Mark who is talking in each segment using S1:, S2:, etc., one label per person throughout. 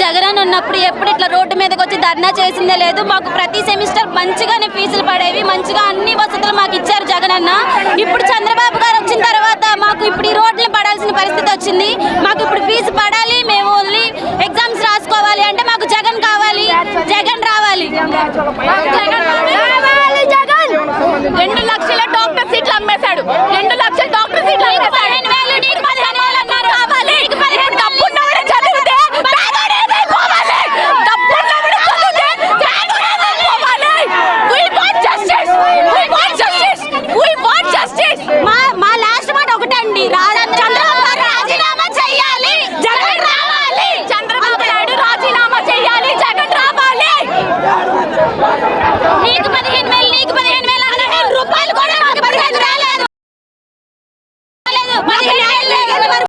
S1: జగన్ ఉన్నప్పుడు ఎప్పుడు ఇట్లా రోడ్డు మీదకి వచ్చి ధర్నా చేసిందే లేదు. మాకు ప్రతి సెమిస్టర్ మంచిగానే ఫీజులు పడేవి, మంచిగా అన్ని వసతులు మాకు ఇచ్చారు జగన్ అన్న. ఇప్పుడు చంద్రబాబు గారు వచ్చిన తర్వాత మాకు ఇప్పుడు ఈ రోడ్లు పడాల్సిన పరిస్థితి వచ్చింది. మాకు ఇప్పుడు ఫీజు పడాలి, మేము ఓన్లీ ఎగ్జామ్స్ రాసుకోవాలి అంటే మాకు జగన్ కావాలి, జగన్ రావాలి.
S2: 2 లక్షల డాక్టర్ సీట్లు అమ్మేశాడు. 2 లక్షల డాక్టర్ సీట్లు అమ్మేశాడు.
S1: 15,000 నీకు 15,000 అన్నారు కావాలి.
S2: డబ్బున్నవాడే చదివితే పేదోడే పోవాలి. డబ్బున్నవాడే చదివితే పేదోడే పోవాలి. We want justice. We want justice. We want justice.
S1: మా లాస్ట్ మాట ఒకటండి, చంద్రబాబు గారు రాజీనామా చేయాలి, జగన్ రావాలి.
S2: చంద్రబాబు నాయుడు రాజీనామా చేయాలి, జగన్ రావాలి.
S1: నీకు 15,000 నీకు 15,000 అన్న రూపాయలు కూడా మాకు 15 రాలేదు. 15,000 లేదు.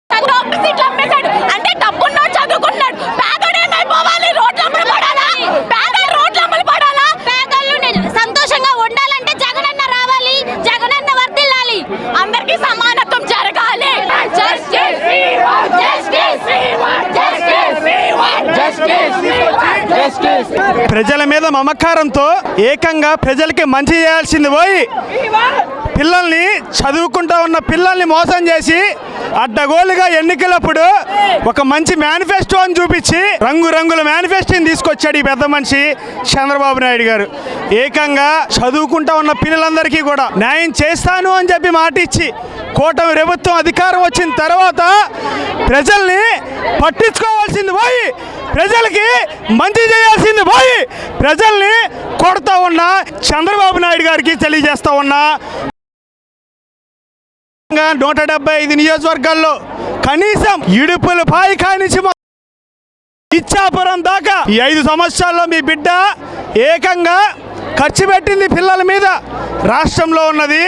S2: డాక్టర్ సీట్లు అమ్మేశాడు అంటే డబ్బున్నోడు చదువుకున్నాడు, పేదోడే పోవాలి. రోడ్లు అమ్మలు పడాలా, పేదలు రోడ్లు అమ్మలు పడాలా.
S1: పేదలు సంతోషంగా ఉండాలంటే జగన్ అన్న రావాలి, జగన్ అన్న వర్ధిల్లాలి.
S2: అందరికీ సమానత్వం జరగాలి.
S3: ప్రజల మీద మమకారంతో ఏకంగా ప్రజలకి మంచి చేయాల్సింది పోయి పిల్లల్ని చదువుకుంటా ఉన్న పిల్లల్ని మోసం చేసి అడ్డగోలుగా ఎన్నికలప్పుడు ఒక మంచి మేనిఫెస్టో అని చూపించి రంగురంగుల మేనిఫెస్టోని తీసుకొచ్చాడు ఈ పెద్ద మనిషి చంద్రబాబు నాయుడు గారు. ఏకంగా చదువుకుంటా ఉన్న పిల్లలందరికీ కూడా న్యాయం చేస్తాను అని చెప్పి మాట ఇచ్చి కూటమి ప్రభుత్వం అధికారం వచ్చిన తర్వాత ప్రజల్ని పట్టించుకోవాల్సింది పోయి ప్రజలకి మంచి చేయాల్సింది పోయి ప్రజల్ని కొడతా ఉన్న చంద్రబాబు నాయుడు గారికి తెలియజేస్తా ఉన్నా, 175 నియోజకవర్గాల్లో కనీసం ఇడుపుల పాయి కానించి ఇచ్చాపురం దాకా ఈ 5 సంవత్సరాల్లో మీ బిడ్డ ఏకంగా ఖర్చు పెట్టింది పిల్లల మీద. రాష్ట్రంలో ఉన్నది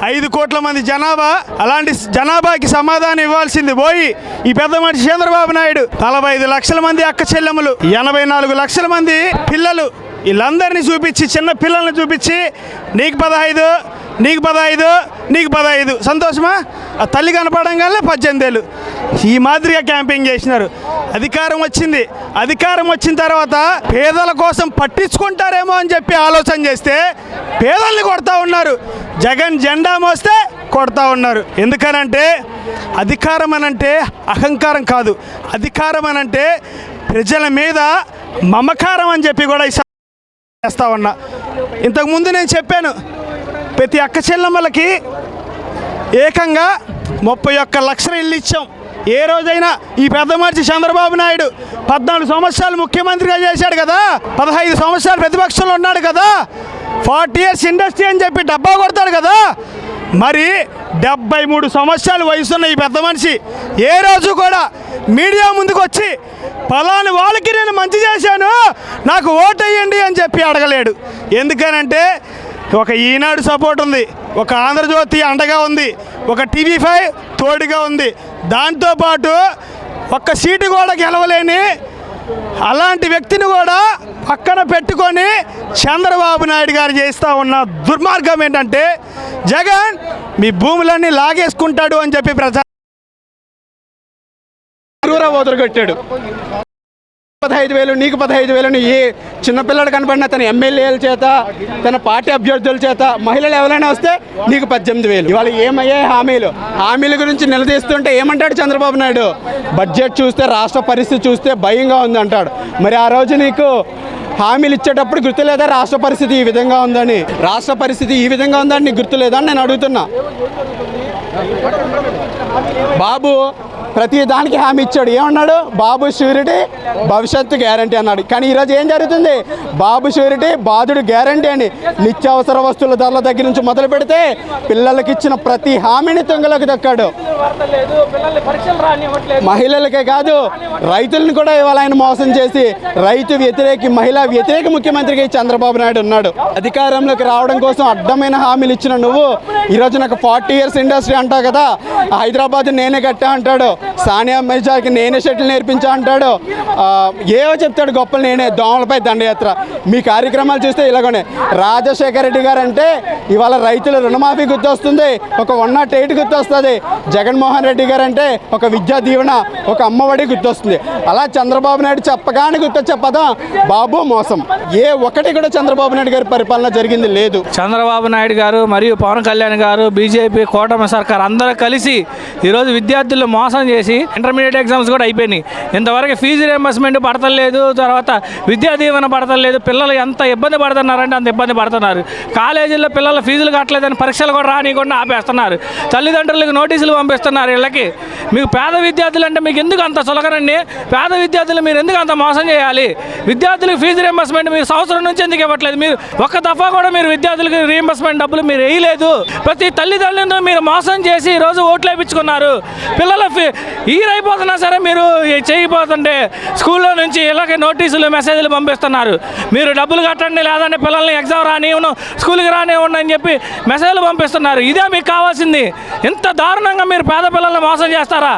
S3: 5 కోట్ల మంది జనాభా. అలాంటి జనాభాకి సమాధానం ఇవ్వాల్సింది పోయి ఈ పెద్ద మనిషి చంద్రబాబు నాయుడు 45 లక్షల మంది అక్క చెల్లెమ్మలు, 84 లక్షల మంది పిల్లలు, వీళ్ళందరినీ చూపించి చిన్న పిల్లల్ని చూపించి నీకు 15 నీకు 15 నీకు 15 సంతోషమా? ఆ తల్లి కనపడంగానే 18 ఏళ్ళు ఈ మాదిరిగా క్యాంపెయిన్ చేసినారు. అధికారం వచ్చింది, అధికారం వచ్చిన తర్వాత పేదల కోసం పట్టించుకుంటారేమో అని చెప్పి ఆలోచన చేస్తే పేదల్ని కొడతా ఉన్నారు. జగన్ జెండా మోస్తే కొడతా ఉన్నారు. ఎందుకనంటే అధికారం అనంటే అహంకారం కాదు, అధికారం అనంటే ప్రజల మీద మమకారం అని చెప్పి కూడా చేస్తా ఉన్నా. ఇంతకుముందు నేను చెప్పాను, ప్రతి అక్క చెల్లెమ్మలకి ఏకంగా 31 లక్షల ఇల్లు ఇచ్చాం. ఏ రోజైనా ఈ పెద్ద మనిషి చంద్రబాబు నాయుడు 14 సంవత్సరాలు ముఖ్యమంత్రిగా చేశాడు కదా, 15 సంవత్సరాలు ప్రతిపక్షంలో ఉన్నాడు కదా, 40 years ఇండస్ట్రీ అని చెప్పి డబ్బా కొడతాడు కదా. మరి 73 సంవత్సరాలు వయసున్న ఈ పెద్ద మనిషి ఏ రోజు కూడా మీడియా ముందుకు వచ్చి ఫలాని వాళ్ళకి నేను మంచి చేశాను నాకు ఓటు వేయండి అని చెప్పి అడగలేడు. ఎందుకనంటే ఒక ఈనాడు సపోర్ట్ ఉంది, ఒక ఆంధ్రజ్యోతి అండగా ఉంది, ఒక TV5 తోడుగా ఉంది. దాంతోపాటు ఒక్క సీటు కూడా గెలవలేని అలాంటి వ్యక్తిని కూడా పక్కన పెట్టుకొని చంద్రబాబు నాయుడు గారు చేస్తూ ఉన్న దుర్మార్గం ఏంటంటే జగన్ మీ భూములన్నీ లాగేసుకుంటాడు అని చెప్పి ప్రజా
S4: వదలగొట్టాడు. 15,000 నీకు 15,000 ఏ చిన్నపిల్లడు కనపడిన తన ఎమ్మెల్యేల చేత, తన పార్టీ అభ్యర్థుల చేత, మహిళలు ఎవరైనా వస్తే నీకు 18,000. ఇవాళ ఏమయ్యాయి హామీల గురించి నిలదీస్తుంటే ఏమంటాడు చంద్రబాబు నాయుడు? బడ్జెట్ చూస్తే, రాష్ట్ర పరిస్థితి చూస్తే భయంగా ఉంది అంటాడు. మరి ఆ రోజు నీకు హామీలు ఇచ్చేటప్పుడు గుర్తులేదా రాష్ట్ర పరిస్థితి ఈ విధంగా ఉందని? రాష్ట్ర పరిస్థితి ఈ విధంగా ఉందని నీకు గుర్తులేదా అని నేను అడుగుతున్నా. బాబు ప్రతి దానికి హామీ ఇచ్చాడు. ఏమన్నాడు? బాబు షూరిటీ భవిష్యత్తు గ్యారంటీ అన్నాడు. కానీ ఈరోజు ఏం జరుగుతుంది? బాబు షూరిటీ బాధుడు గ్యారంటీ అని నిత్యావసర వస్తువుల ధరల దగ్గర నుంచి మొదలు పెడితే పిల్లలకి ఇచ్చిన ప్రతి హామీని తుంగలోకి దక్కాడు. మహిళలకే కాదు రైతులను కూడా ఇవాళ ఆయన మోసం చేసి రైతు వ్యతిరేకి, మహిళా వ్యతిరేక ముఖ్యమంత్రిగా చంద్రబాబు నాయుడు ఉన్నాడు. అధికారంలోకి రావడం కోసం అడ్డమైన హామీలు ఇచ్చిన నువ్వు ఈరోజు నాకు 40 years ఇండస్ట్రీ అంటావు కదా, హైదరాబాద్ నేనే కట్టా అంటాడు. సానియా మిర్జాకి నేనే షటిల్ నేర్పించా అంటాడు, ఏవో చెప్తాడు గొప్పలు, నేనే దోమలపై దండయాత్ర. మీ కార్యక్రమాలు చూస్తే ఇలాగనే. రాజశేఖర రెడ్డి గారు అంటే ఇవాళ రైతుల రుణమాఫీ గుర్తొస్తుంది, ఒక 108 గుర్తొస్తుంది. జగన్మోహన్ రెడ్డి గారు అంటే ఒక విద్యా దీవెన, ఒక అమ్మఒడి గుర్తొస్తుంది. అలా చంద్రబాబు నాయుడు చెప్పగానే గుర్తొచ్చే పదం బాబు మోసం. ఏ ఒక్కటి కూడా చంద్రబాబు నాయుడు గారి పరిపాలన జరిగింది లేదు.
S5: చంద్రబాబు నాయుడు గారు మరియు పవన్ కళ్యాణ్ గారు, బీజేపీ కూటమి సర్కార్ అందరూ కలిసి ఈరోజు విద్యార్థులు మోసం చేసి ఇంటర్మీడియట్ ఎగ్జామ్స్ కూడా అయిపోయినాయి. ఇంతవరకు ఫీజు రియంబర్స్మెంట్ పడతలేదు, తర్వాత విద్యా దీవెన పడతలేదు. పిల్లలు ఎంత ఇబ్బంది పడుతున్నారంటే అంత ఇబ్బంది పడుతున్నారు. కాలేజీల్లో పిల్లల ఫీజులు కట్టలేదని పరీక్షలు కూడా రానికుండా ఆపేస్తున్నారు. తల్లిదండ్రులకు నోటీసులు పంపిస్తున్నారు. వీళ్ళకి మీకు పేద విద్యార్థులు అంటే మీకు ఎందుకు అంత సులకరండి? పేద విద్యార్థులు మీరు ఎందుకు అంత మోసం చేయాలి? విద్యార్థులకు ఫీజు రియంబర్స్మెంట్ మీరు సంవత్సరం నుంచి ఎందుకు ఇవ్వట్లేదు? మీరు ఒక్క దఫా కూడా మీరు విద్యార్థులకు రియంబర్స్మెంట్ డబ్బులు మీరు వేయలేదు. ప్రతి తల్లిదండ్రులను మీరు మోసం చేసి ఈరోజు ఓట్లు వేయించుకున్నారు. పిల్లల ఈరైపోతున్నా సరే మీరు చేయబోతుంటే స్కూల్లో నుంచి ఇలాగే నోటీసులు మెసేజ్లు పంపిస్తున్నారు. మీరు డబ్బులు కట్టండి, లేదంటే పిల్లల్ని ఎగ్జామ్ రానివ్వను, స్కూల్కి రానివ్వండి అని చెప్పి మెసేజ్లు పంపిస్తున్నారు. ఇదే మీకు కావాల్సింది? ఇంత దారుణంగా మీరు పేద పిల్లల్ని మోసం చేస్తారా?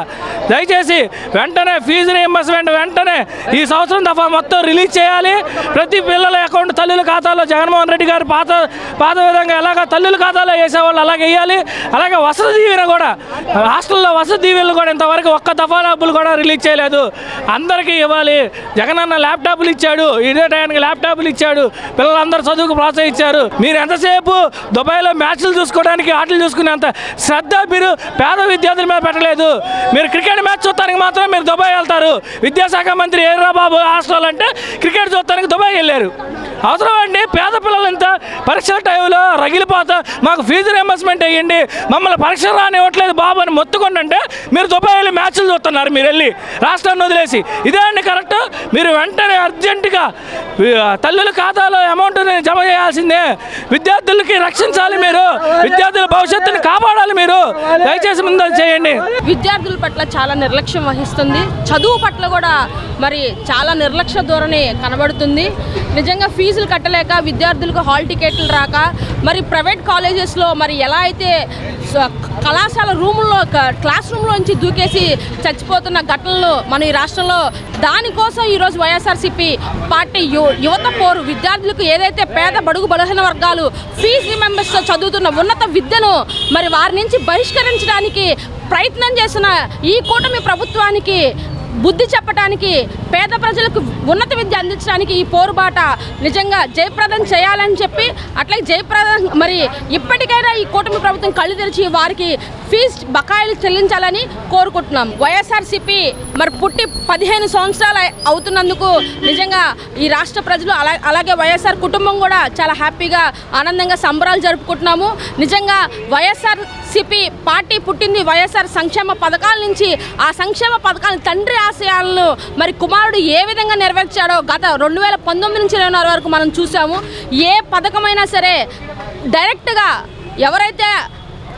S5: దయచేసి వెంటనే ఫీజు రియంబర్స్మెంట్ వెంటనే ఈ సంవత్సరం దఫా మొత్తం రిలీజ్ చేయాలి. ప్రతి పిల్లల అకౌంట్ తల్లుల ఖాతాలో జగన్మోహన్ రెడ్డి గారు పాత విధంగా ఎలాగ తల్లుల ఖాతాలో వేసేవాళ్ళు అలాగే వేయాలి. అలాగే వసతి దీవెన కూడా, హాస్టల్లో వసతి దీవెనలు కూడా ఇంతవరకు ఒక్క దఫా డబ్బులు కూడా రిలీజ్ చేయలేదు. అందరికీ ఇవ్వాలి. జగనన్న ల్యాప్టాప్లు ఇచ్చాడు, ఇదే టైంకి ల్యాప్టాప్లు ఇచ్చాడు, పిల్లలందరూ చదువుకు ప్రోత్సహించారు. మీరు ఎంతసేపు దుబాయ్లో మ్యాచ్లు చూసుకోవడానికి ఆటలు చూసుకునేంత శ్రద్ధ మీరు పేద విద్యార్థుల మీద పెట్టలేదు. మీరు క్రికెట్ మ్యాచ్ చూడటానికి మాత్రం మీరు దుబాయ్ వెళ్తారు. విద్యాశాఖ మంత్రి ఏర్రాబాబు హాస్టల్ అంటే క్రికెట్ చూడటానికి దుబాయ్ వెళ్ళారు. అవసరం అండి? పేద పిల్లలు ఇంత పరీక్షల టైంలో రగిలిపోతా మాకు ఫీజు రియంబర్స్మెంట్ వేయండి, మమ్మల్ని పరీక్ష రానివ్వట్లేదు బాబు అని మొత్తుకుంటుంటే మీరు దుబాయ్ వెళ్ళి మ్యాచ్లు చూస్తున్నారు. మీరు వెళ్ళి రాష్ట్రాన్ని వదిలేసి. ఇదే అండి కరెక్ట్? మీరు వెంటనే అర్జెంటుగా తల్లుల ఖాతాలో అమౌంట్ని జమ చేయాల్సిందే. విద్యార్థులకి రక్షించాలి, మీరు విద్యార్థుల భవిష్యత్తుని కాపాడాలి. మీరు దయచేసి ముందు చేయండి.
S2: విద్యార్థుల పట్ల చాలా నిర్లక్ష్యం వహిస్తుంది. చదువు పట్ల కూడా మరి చాలా నిర్లక్ష్య ధోరణి కనబడుతుంది. నిజంగా ఫీజులు కట్టలేక విద్యార్థులకు హాల్ టికెట్లు రాక మరి ప్రైవేట్ కాలేజెస్లో మరి ఎలా అయితే కళాశాల క్లాస్ రూమ్లోంచి దూకేసి చచ్చిపోతున్న ఘటనలు మన ఈ రాష్ట్రంలో, దానికోసం ఈరోజు వైఎస్ఆర్సీపీ పార్టీ యువత పోరు. విద్యార్థులకు ఏదైతే పేద బడుగు బలహీన వర్గాలు ఫీజు రిమెంబర్స్తో చదువుతున్న ఉన్నత విద్యను మరి వారి నుంచి బహిష్కరించడానికి ప్రయత్నం చేసిన ఈ కూటమి ప్రభుత్వానికి బుద్ధి చెప్పడానికి, పేద ప్రజలకు ఉన్నత విద్య అందించడానికి ఈ పోరుబాట నిజంగా జయప్రదం చేయాలని చెప్పి, అట్లాగే జయప్రదం మరి ఇప్పటికైనా ఈ కూటమి ప్రభుత్వం కళ్ళు తెరిచి వారికి ఫీజు బకాయిలు చెల్లించాలని కోరుకుంటున్నాం. వైఎస్ఆర్సీపీ మరి పుట్టి 15 సంవత్సరాలు అవుతున్నందుకు నిజంగా ఈ రాష్ట్ర ప్రజలు అలాగే వైఎస్ఆర్ కుటుంబం కూడా చాలా హ్యాపీగా ఆనందంగా సంబరాలు జరుపుకుంటున్నాము. నిజంగా వైఎస్ఆర్సీపీ పార్టీ పుట్టింది వైఎస్ఆర్ సంక్షేమ పథకాల నుంచి. ఆ సంక్షేమ పథకాలను తండ్రి ఆశయాలను మరి కుమారుడు ఏ విధంగా నెరవేర్చాడో గత 2019 నుంచి 2024 వరకు మనం చూసాము. ఏ పథకమైనా సరే డైరెక్ట్గా ఎవరైతే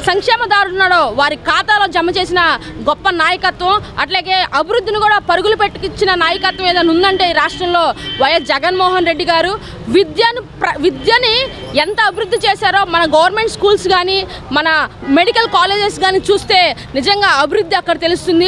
S2: సంక్షేమదారుడు ఉన్నాడో వారి ఖాతాలో జమ చేసిన గొప్ప నాయకత్వం, అట్లాగే అభివృద్ధిని కూడా పరుగులు పెట్టించిన నాయకత్వం ఏదైనా ఉందంటే ఈ రాష్ట్రంలో వైఎస్ జగన్మోహన్ రెడ్డి గారు. విద్యని ఎంత అభివృద్ధి చేశారో మన గవర్నమెంట్ స్కూల్స్ కానీ మన మెడికల్ కాలేజెస్ కానీ చూస్తే నిజంగా అభివృద్ధి అక్కడ తెలుస్తుంది.